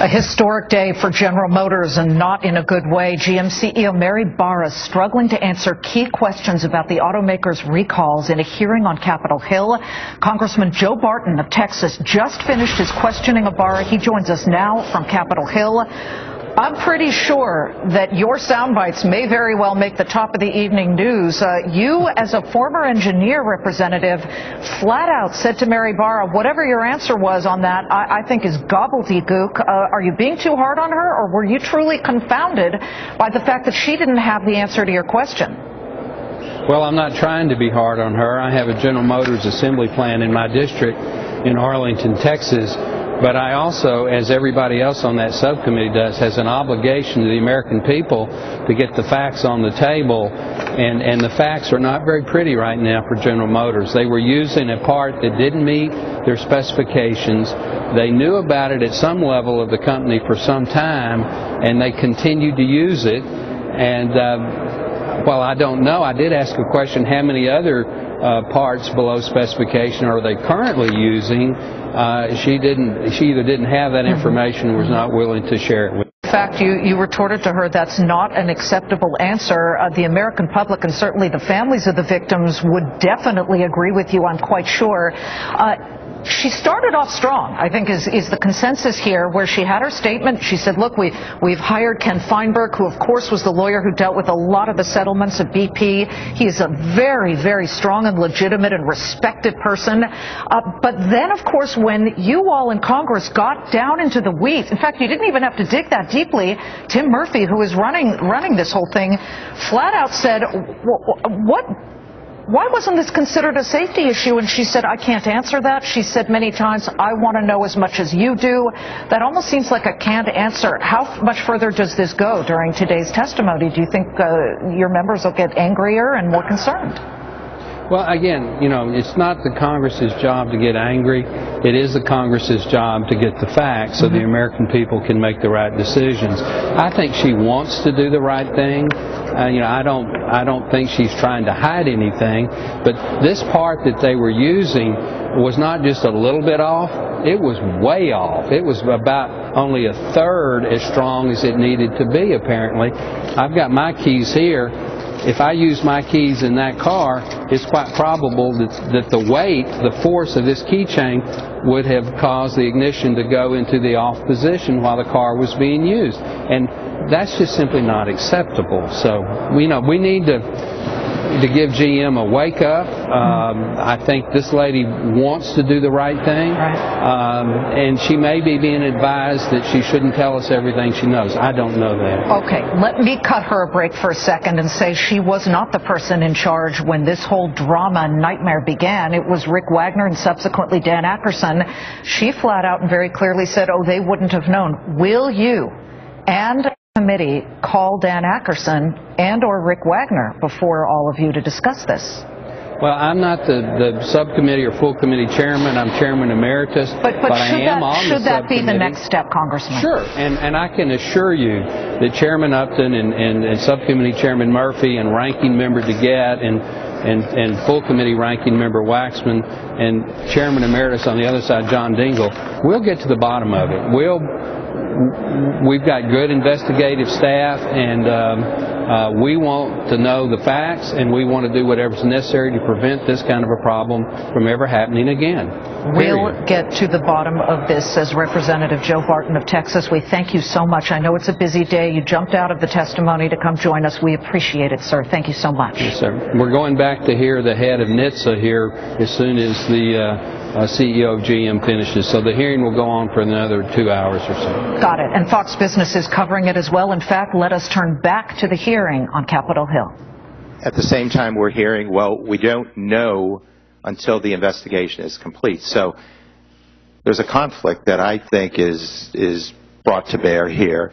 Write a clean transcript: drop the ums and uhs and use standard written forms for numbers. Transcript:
A historic day for General Motors, and not in a good way. GM CEO Mary Barra struggling to answer key questions about the automaker's recalls in a hearing on Capitol Hill. Congressman Joe Barton of Texas just finished his questioning of Barra. He joins us now from Capitol Hill. I'm pretty sure that your sound bites may very well make the top of the evening news. You, as a former engineer representative, flat out said to Mary Barra, whatever your answer was on that, I think is gobbledygook. Are you being too hard on her, or were you truly confounded by the fact that she didn't have the answer to your question? Well, I'm not trying to be hard on her. I have a General Motors assembly plant in my district in Arlington, Texas. But I also, as everybody else on that subcommittee does, has an obligation to the American people to get the facts on the table. And the facts are not very pretty right now for General Motors. They were using a part that didn't meet their specifications. They knew about it at some level of the company for some time, and they continued to use it. And well, I don't know. I did ask a question, how many other parts below specification are they currently using? She either didn't have that information or was not willing to share it with. In fact, you retorted to her that's not an acceptable answer. The American public and certainly the families of the victims would definitely agree with you, I'm quite sure. She started off strong, I think, is the consensus here, where she had her statement. She said, look, we've hired Ken Feinberg, who, of course, was the lawyer who dealt with a lot of the settlements of BP. He is a very, very strong and legitimate and respected person. But then, of course, when you all in Congress got down into the weeds, in fact, you didn't even have to dig that deeply, Tim Murphy, who is running this whole thing, flat out said, why wasn't this considered a safety issue? And she said, I can't answer that. She said many times, I want to know as much as you do. That almost seems like a canned answer. How much further does this go during today's testimony? Do you think your members will get angrier and more concerned? Well, again, you know, it's not the Congress's job to get angry. It is the Congress's job to get the facts so the American people can make the right decisions. I think she wants to do the right thing. You know, I don't think she's trying to hide anything. But this part that they were using was not just a little bit off. It was way off. It was about only a third as strong as it needed to be, apparently. I've got my keys here. If I use my keys in that car, it's quite probable that the weight, the force of this keychain would have caused the ignition to go into the off position while the car was being used. And that's just simply not acceptable. So, we need to give GM a wake up. I think this lady wants to do the right thing. And she may be being advised that she shouldn't tell us everything she knows. I don't know that. Okay, let me cut her a break for a second and say she was not the person in charge when this whole drama nightmare began. It was Rick Wagner and subsequently Dan Akerson. She flat out and very clearly said, oh, they wouldn't have known. Will you and committee call Dan Akerson and or Rick Wagner before all of you to discuss this? Well, I'm not the subcommittee or full committee chairman. I'm chairman emeritus. But I am on the subcommittee. Should that be the next step, Congressman? Sure. And I can assure you that Chairman Upton and subcommittee chairman Murphy and ranking member DeGette and full committee ranking member Waxman and chairman emeritus on the other side, John Dingell, we'll get to the bottom of it. We've got good investigative staff, and we want to know the facts, and we want to do whatever's necessary to prevent this kind of a problem from ever happening again. We'll get to the bottom of this, says Representative Joe Barton of Texas. We thank you so much. I know it's a busy day. You jumped out of the testimony to come join us. We appreciate it, sir. Thank you so much. Yes, sir. We're going back to hear the head of NHTSA here as soon as the CEO of GM finishes. So the hearing will go on for another 2 hours or so. Got it. And Fox Business is covering it as well. In fact, let us turn back to the hearing on Capitol Hill. At the same time, we're hearing, well, we don't know until the investigation is complete. So there's a conflict that I think is brought to bear here.